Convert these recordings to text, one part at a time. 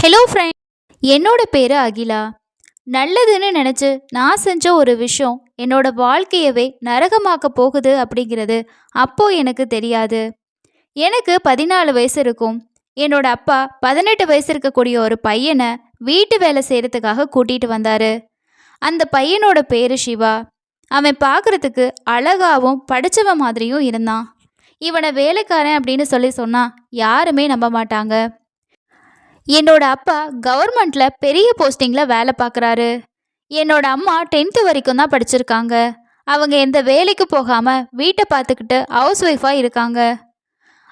Hello friend, என்னோட பேரு அகிலா. நல்லதுன்னு நினச்சி நான் செஞ்ச ஒரு விஷயம் என்னோட வாழ்க்கையவே நரகமாக்க போகுது அப்படிங்கிறது அப்போ எனக்கு தெரியாது. எனக்கு 14 வயசு இருக்கும். என்னோட அப்பா 18 வயசு இருக்கக்கூடிய ஒரு பையனை வீட்டு வேலை செய்கிறதுக்காக கூட்டிகிட்டு வந்தாரு. அந்த பையனோட பேரு சிவா. அவன் பார்க்குறதுக்கு அழகாவும் படித்தவன் மாதிரியும் இருந்தான். இவனை வேலைக்காரன் அப்படின்னு சொன்னா யாருமே நம்ப மாட்டாங்க. என்னோட அப்பா கவர்மெண்ட்ல பெரிய போஸ்டிங்ல வேலை பார்க்குறாரு. என்னோட அம்மா 10th வரைக்கும் தான் படிச்சிருக்காங்க. அவங்க எந்த வேலைக்கு போகாம வீட்டை பார்த்துக்கிட்டு ஹவுஸ் ஒய்ஃபாக இருக்காங்க.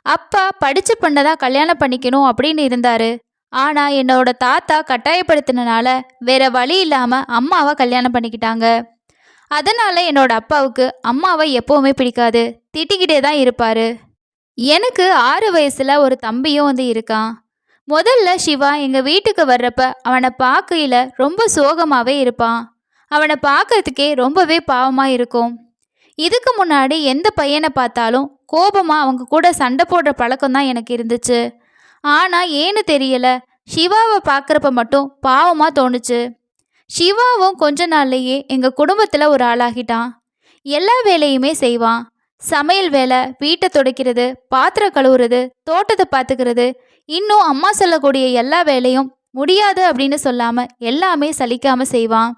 அப்பா படிச்ச பொண்ணை தான் கல்யாணம் பண்ணிக்கணும் அப்படின்னு இருந்தாரு. ஆனால் என்னோட தாத்தா கட்டாயப்படுத்தினால வேற வழி இல்லாமல் அம்மாவை கல்யாணம் பண்ணிக்கிட்டாங்க. அதனால என்னோட அப்பாவுக்கு அம்மாவை எப்போவுமே பிடிக்காது, திட்டிக்கிட்டே தான் இருப்பாரு. எனக்கு 6 வயசுல ஒரு தம்பியும் இருக்கான். முதல்ல சிவா எங்கள் வீட்டுக்கு வர்றப்ப அவனை பார்க்கையில் ரொம்ப சோகமாகவே இருப்பான். அவனை பார்க்கறதுக்கே ரொம்பவே பாவமாக இருக்கும். இதுக்கு முன்னாடி எந்த பையனை பார்த்தாலும் கோபமாக அவங்க கூட சண்டை போடுற பழக்கம் தான் எனக்கு இருந்துச்சு. ஆனால் ஏன்னு தெரியல, சிவாவை பார்க்குறப்ப மட்டும் பாவமாக தோணுச்சு. சிவாவும் கொஞ்ச நாள்லேயே எங்கள் குடும்பத்தில் ஒரு ஆளாகிட்டான். எல்லா வேலையுமே செய்வான். சமையல் வேலை, வீட்டை துடைக்கிறது, பாத்திரம் கழுவுறது, தோட்டத்தை பார்த்துக்கிறது, இன்னும் அம்மா சொல்லக்கூடிய எல்லா வேலையும் முடியாது அப்படின்னு சொல்லாமல் எல்லாமே சலிக்காமல் செய்வான்.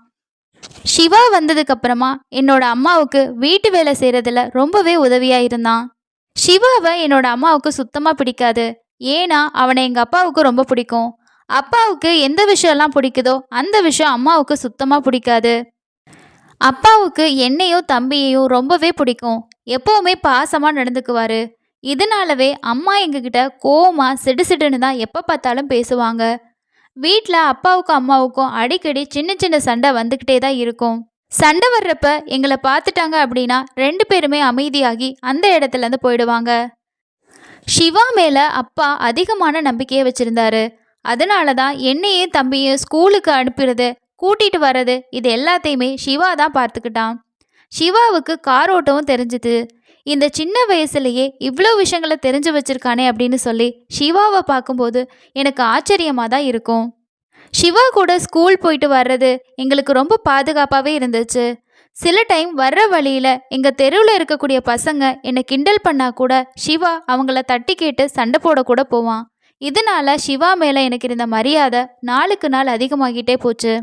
சிவா வந்ததுக்கப்புறமா என்னோட அம்மாவுக்கு வீட்டு வேலை செய்கிறதுல ரொம்பவே உதவியாக இருந்தான். சிவாவை என்னோட அம்மாவுக்கு சுத்தமாக பிடிக்காது. ஏன்னா அவனை எங்கள் அப்பாவுக்கு ரொம்ப பிடிக்கும். அப்பாவுக்கு எந்த விஷயம்லாம் பிடிக்குதோ அந்த விஷயம் அம்மாவுக்கு சுத்தமாக பிடிக்காது. அப்பாவுக்கு என்னையும் தம்பியையும் ரொம்பவே பிடிக்கும். எப்போவுமே பாசமாக நடந்துக்குவார். இதனாலவே அம்மா எங்ககிட்ட கோவமா சிடுசிடுன்னு தான் எப்போ பார்த்தாலும் பேசுவாங்க. வீட்டில் அப்பாவுக்கும் அம்மாவுக்கும் அடிக்கடி சின்ன சின்ன சண்டை வந்துக்கிட்டே தான் இருக்கும். சண்டை வர்றப்ப எங்களை பார்த்துட்டாங்க அப்படின்னா 2 பேருமே அமைதியாகி அந்த இடத்துலேருந்து போயிடுவாங்க. சிவா மேலே அப்பா அதிகமான நம்பிக்கையை வச்சுருந்தாரு. அதனால தான் என்னையே தம்பியும் ஸ்கூலுக்கு அனுப்புறது, கூட்டிகிட்டு வர்றது, இது எல்லாத்தையுமே சிவா தான் பார்த்துக்கிட்டான். சிவாவுக்கு கார் ஓட்டவும் தெரிஞ்சுது. இந்த சின்ன வயசுலேயே இவ்வளோ விஷயங்களை தெரிஞ்சு வச்சிருக்கானே அப்படின்னு சொல்லி சிவாவை பார்க்கும்போது எனக்கு ஆச்சரியமாக தான் இருக்கும். சிவா கூட ஸ்கூல் போயிட்டு வர்றது எங்களுக்கு ரொம்ப பாதுகாப்பாகவே இருந்துச்சு. சில டைம் வர்ற வழியில் எங்கள் தெருவில் இருக்கக்கூடிய பசங்க என்னை கிண்டல் பண்ணால் கூட சிவா அவங்கள தட்டி கேட்டு சண்டை போடக்கூட போவான். இதனால சிவா மேலே எனக்கு இருந்த மரியாதை நாளுக்கு நாள் அதிகமாகிட்டே போச்சு.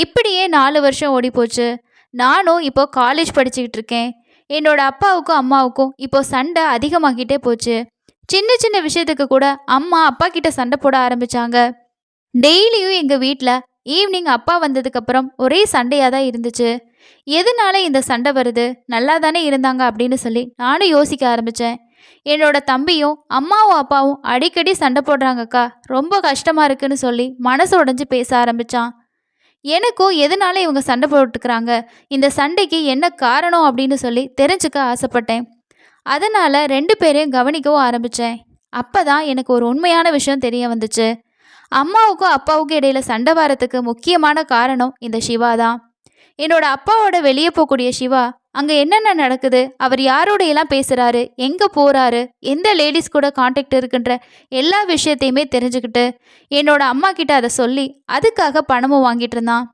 இப்படியே 4 வருஷம் ஓடி போச்சு. நானும் இப்போ காலேஜ் படிச்சுக்கிட்டு இருக்கேன். என்னோட அப்பாவுக்கும் அம்மாவுக்கும் இப்போ சண்டை அதிகமாகிட்டே போச்சு. சின்ன சின்ன விஷயத்துக்கு கூட அம்மா அப்பா கிட்ட சண்டை போட ஆரம்பிச்சாங்க. டெய்லியும் எங்கள் வீட்டில் ஈவினிங் அப்பா வந்ததுக்கப்புறம் ஒரே சண்டையாக தான் இருந்துச்சு. எதனால இந்த சண்டை வருது, நல்லா தானே இருந்தாங்க அப்படின்னு சொல்லி நானும் யோசிக்க ஆரம்பித்தேன். என்னோட தம்பியும் அம்மாவும் அப்பாவும் அடிக்கடி சண்டை போடுறாங்கக்கா, ரொம்ப கஷ்டமாக இருக்குன்னு சொல்லி மனசு உடைஞ்சு பேச ஆரம்பித்தான். எனக்கும் எதனால இவங்க சண்டை போட்டுக்கிறாங்க, இந்த சண்டைக்கு என்ன காரணம் அப்படின்னு சொல்லி தெரிஞ்சுக்க ஆசைப்பட்டேன். அதனால் 2 பேரையும் கவனிக்கவும் ஆரம்பித்தேன். அப்போ தான் எனக்கு ஒரு உண்மையான விஷயம் தெரிய வந்துச்சு. அம்மாவுக்கும் அப்பாவுக்கும் இடையில சண்டை வரத்துக்கு முக்கியமான காரணம் இந்த சிவா தான். என்னோட அப்பாவோட வெளியே போகக்கூடிய சிவா அங்கே என்னென்ன நடக்குது, அவர் யாரோடையெல்லாம் பேசுகிறாரு, எங்கே போகிறாரு, எந்த லேடிஸ் கூட காண்டாக்ட் இருக்குன்ற எல்லா விஷயத்தையுமே தெரிஞ்சுக்கிட்டு என்னோட அம்மா கிட்ட அதை சொல்லி அதுக்காக பணமும் வாங்கிட்டு இருந்தான்.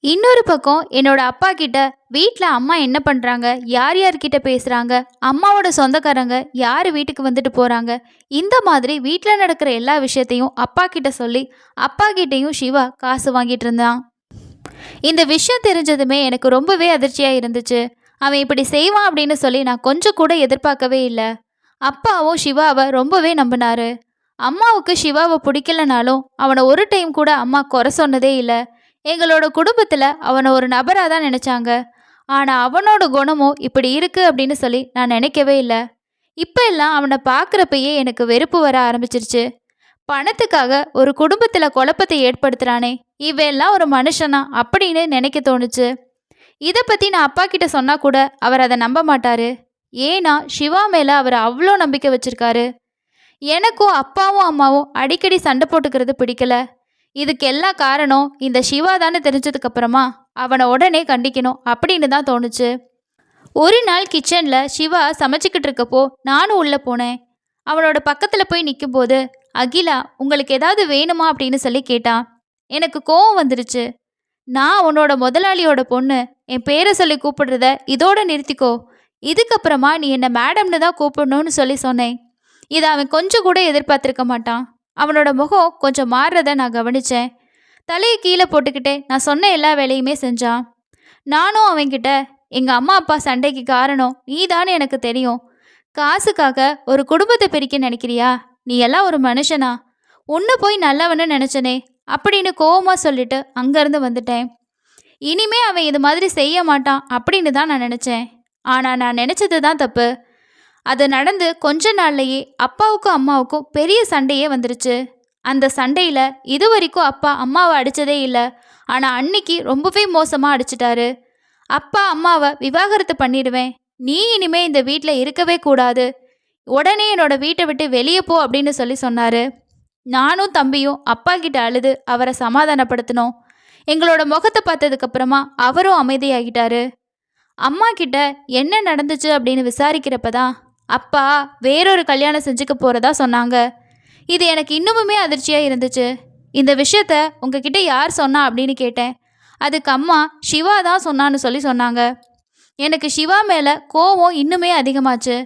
இன்னொரு பக்கம் என்னோட அப்பா கிட்ட வீட்டில் அம்மா என்ன பண்ணுறாங்க, யார் யார்கிட்ட பேசுகிறாங்க, அம்மாவோட சொந்தக்காரங்க யார் வீட்டுக்கு வந்துட்டு போகிறாங்க, இந்த மாதிரி வீட்டில் நடக்கிற எல்லா விஷயத்தையும் அப்பா கிட்ட சொல்லி அப்பா கிட்டேயும் சிவா காசு வாங்கிட்டு இருந்தான். இந்த விஷயம் தெரிஞ்சதுமே எனக்கு ரொம்பவே அதிர்ச்சியாக இருந்துச்சு. அவன் இப்படி செய்வான் அப்படின்னு சொல்லி நான் கொஞ்சம் கூட எதிர்பார்க்கவே இல்லை. அப்பாவும் சிவாவை ரொம்பவே நம்பினாரு. அம்மாவுக்கு சிவாவை பிடிக்கலனாலும் அவனை ஒரு டைம் கூட அம்மா குறை சொன்னதே இல்லை. எங்களோட குடும்பத்தில் அவனை ஒரு நபராக தான் நினச்சாங்க. ஆனால் அவனோட குணமும் இப்படி இருக்குது அப்படின்னு சொல்லி நான் நினைக்கவே இல்லை. இப்போ எல்லாம் அவனை பார்க்குறப்பயே எனக்கு வெறுப்பு வர ஆரம்பிச்சிருச்சு. பணத்துக்காக ஒரு குடும்பத்தில் குழப்பத்தை ஏற்படுத்துகிறானே, இவெல்லாம் ஒரு மனுஷனா அப்படின்னு நினைக்க தோணுச்சு. இதை பற்றி நான் அப்பா கிட்ட சொன்னால் கூட அவர் அதை நம்ப மாட்டார். ஏன்னா சிவா மேலே அவர் அவ்வளோ நம்பிக்கை வச்சுருக்காரு. எனக்கும் அப்பாவும் அம்மாவும் அடிக்கடி சண்டை போட்டுக்கிறது பிடிக்கல. இதுக்கு எல்லா காரணம் இந்த சிவா தானே தெரிஞ்சதுக்கப்புறமா அவனை உடனே கண்டிக்கணும் அப்படின்னு தான் தோணுச்சு. ஒரு நாள் கிச்சனில் சிவா சமைச்சிக்கிட்டு இருக்கப்போ நானும் உள்ளே போனேன். அவனோட பக்கத்தில் போய் நிற்கும்போது அகிலா, உங்களுக்கு ஏதாவது வேணுமா அப்படின்னு சொல்லி கேட்டான். எனக்கு கோவம் வந்துருச்சு. நான் உன்னோட முதலாளியோட பொண்ணு. என் பேரை சொல்லி கூப்பிடுறத இதோட நிறுத்திக்கோ. இதுக்கப்புறமா நீ என்ன மேடம்னு தான் கூப்பிடணும்னு சொல்லி சொன்னேன். இதை அவன் கொஞ்சம் கூட எதிர்பார்த்திருக்க மாட்டான். அவனோட முகம் கொஞ்சம் மாறுறத நான் கவனிச்சேன். தலையை கீழே போட்டுக்கிட்டே நான் சொன்ன எல்லா வேலையுமே செஞ்சான். நானும் அவன்கிட்ட, எங்கள் அம்மா அப்பா சண்டைக்கு காரணம் நீதான்னு எனக்கு தெரியும். காசுக்காக ஒரு குடும்பத்தை பிரிக்க நினைக்கிறியா? நீ எல்லாம் ஒரு மனுஷனா? உன்னை போய் நல்லவன்னு நினச்சனே அப்படின்னு கோவமா சொல்லிட்டு அங்கேருந்து வந்துட்டேன். இனிமே அவன் இது மாதிரி செய்ய மாட்டான் அப்படின்னு தான் நான் நினச்சேன். ஆனால் நான் நினச்சது தான் தப்பு. அது நடந்து கொஞ்ச நாள்லையே அப்பாவுக்கும் அம்மாவுக்கும் பெரிய சண்டையே வந்துருச்சு. அந்த சண்டையில் இது வரைக்கும் அப்பா அம்மாவை அடித்ததே இல்லை. ஆனால் அன்னைக்கு ரொம்பவே மோசமாக அடிச்சிட்டாரு. அப்பா அம்மாவை விவாகரத்து பண்ணிடுவேன். நீ இனிமே இந்த வீட்டில் இருக்கவே கூடாது. உடனே என்னோட வீட்டை விட்டு வெளியே போ அப்படின்னு சொல்லி சொன்னார். நானும் தம்பியும் அப்பா கிட்ட அழுது அவரை சமாதானப்படுத்தினோம். எங்களோட முகத்தை பார்த்ததுக்கப்புறமா அவரும் அமைதியாகிட்டாரு. அம்மா கிட்ட என்ன நடந்துச்சு அப்படின்னு விசாரிக்கிறப்ப தான் அப்பா வேறொரு கல்யாணம் செஞ்சுக்க போகிறதா சொன்னாங்க. இது எனக்கு இன்னுமுமே அதிர்ச்சியாக இருந்துச்சு. இந்த விஷயத்த உங்ககிட்ட யார் சொன்னா அப்படின்னு கேட்டேன். அதுக்கு அம்மா சிவா தான் சொன்னான்னு சொல்லி சொன்னாங்க. எனக்கு சிவா மேலே கோவம் இன்னுமே அதிகமாச்சு.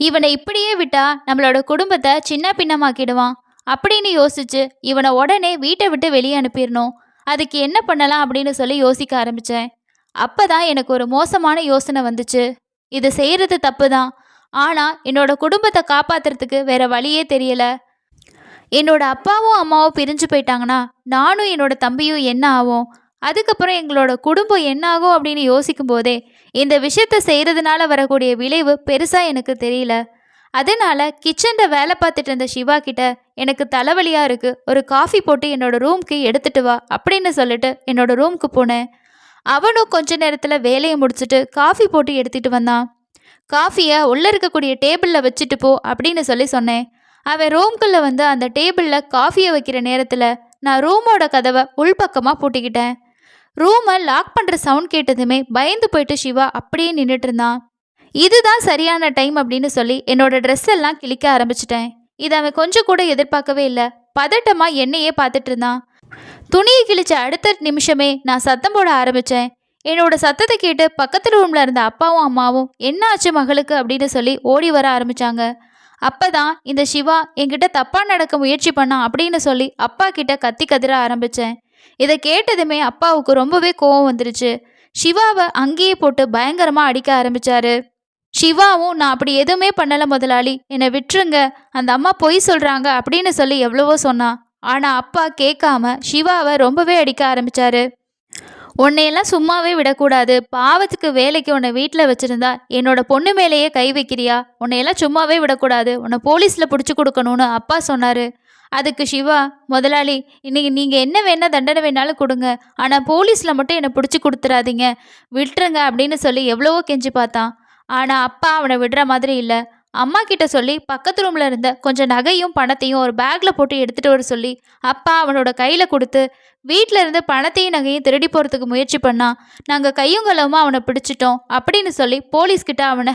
இவனை இப்படியே விட்டா நம்மளோட குடும்பத்தை சின்ன பின்னமாக்கிடுவான் அப்படின்னு யோசிச்சு இவனை உடனே வீட்டை விட்டு வெளியே அனுப்பிடணும். அதுக்கு என்ன பண்ணலாம் அப்படின்னு சொல்லி யோசிக்க ஆரம்பித்தேன். அப்போ தான் எனக்கு ஒரு மோசமான யோசனை வந்துச்சு. இது செய்கிறது தப்பு தான். ஆனால் என்னோட குடும்பத்தை காப்பாற்றுறதுக்கு வேற வழியே தெரியல. என்னோட அப்பாவும் அம்மாவும் பிரிஞ்சு போயிட்டாங்கன்னா நானும் என்னோட தம்பியும் என்ன ஆகும்? அதுக்கப்புறம் எங்களோட குடும்பம் என்ன ஆகும் அப்படின்னு யோசிக்கும் போதே இந்த விஷயத்த செய்கிறதுனால வரக்கூடிய விளைவு பெருசாக எனக்கு தெரியல. அதனால கிச்சனில் வேலை பார்த்துட்டு இருந்த சிவா கிட்ட, எனக்கு தலைவலியாக இருக்குது, ஒரு காஃபி போட்டு என்னோட ரூம்க்கு எடுத்துட்டு வா அப்படின்னு சொல்லிட்டு என்னோட ரூம்க்கு போனேன். அவனும் கொஞ்ச நேரத்தில் வேலையை முடிச்சுட்டு காஃபி போட்டு எடுத்துகிட்டு வந்தான். காஃபியை உள்ளே இருக்கக்கூடிய டேபிளில் வச்சுட்டு போ அப்படின்னு சொல்லி சொன்னேன். அவன் ரூம்குள்ளே வந்து அந்த டேபிளில் காஃபியை வைக்கிற நேரத்தில் நான் ரூமோட கதவை உள்பக்கமாக பூட்டிக்கிட்டேன். ரூமை லாக் பண்ணுற சவுண்ட் கேட்டதுமே பயந்து போயிட்டு சிவா அப்படியே நின்றுட்டு இருந்தான். இதுதான் சரியான டைம் அப்படின்னு சொல்லி என்னோட ட்ரெஸ் எல்லாம் கிழிக்க ஆரம்பிச்சிட்டேன். இதை அவன் கொஞ்சம் கூட எதிர்பார்க்கவே இல்லை. பதட்டமாக என்னையே பார்த்துட்டு இருந்தான். துணியை கிழிச்ச அடுத்த நிமிஷமே நான் சத்தம் போட ஆரம்பித்தேன். என்னோட சத்தத்தை கேட்டு பக்கத்து ரூமில் இருந்த அப்பாவும் அம்மாவும் என்ன ஆச்சு மகளுக்கு அப்படின்னு சொல்லி ஓடி வர ஆரம்பித்தாங்க. அப்போ தான் இந்த சிவா என்கிட்ட தப்பாக நடக்க முயற்சி பண்ணான் அப்படின்னு சொல்லி அப்பா கிட்ட கத்தி கதிர ஆரம்பித்தேன். இதை கேட்டதுமே அப்பாவுக்கு ரொம்பவே கோவம் வந்துருச்சு. சிவாவை அங்கேயே போட்டு பயங்கரமாக அடிக்க ஆரம்பித்தாரு. சிவாவும், நான் அப்படி எதுவுமே பண்ணலை முதலாளி, என்னை விட்டுருங்க, அந்த அம்மா பொய் சொல்கிறாங்க அப்படின்னு சொல்லி எவ்வளவோ சொன்னான். ஆனால் அப்பா கேட்காம சிவாவை ரொம்பவே அடிக்க ஆரம்பித்தாரு. உன்னையெல்லாம் சும்மாவே விடக்கூடாது. பாவத்துக்கு வேலைக்கு உன்னை வீட்டில் வச்சுருந்தா என்னோட பொண்ணு மேலேயே கை வைக்கிறியா? உன்னையெல்லாம் சும்மாவே விடக்கூடாது, உன்னை போலீஸில் பிடிச்சி கொடுக்கணும்னு அப்பா சொன்னார். அதுக்கு சிவா, முதலாளி, இன்னைக்கு நீங்கள் என்ன வேணால் தண்டனை வேணாலும் கொடுங்க, ஆனால் போலீஸில் மட்டும் என்னை பிடிச்சி கொடுத்துறாதீங்க, விட்டுருங்க அப்படின்னு சொல்லி எவ்வளவோ கெஞ்சி பார்த்தான். ஆனால் அப்பா அவனை விடுற மாதிரி இல்லை. அம்மா கிட்ட சொல்லி பக்கத்து ரூமில் இருந்த கொஞ்சம் நகையும் பணத்தையும் ஒரு பேக்கில் போட்டு எடுத்துகிட்டு வர சொல்லி அப்பா அவனோட கையில் கொடுத்து வீட்டில் இருந்து பணத்தையும் நகையும் திருடி போகிறதுக்கு முயற்சி பண்ணான். நாங்கள் கையும் களவுமா அவனை பிடிச்சிட்டோம் அப்படின்னு சொல்லி போலீஸ்கிட்ட அவனை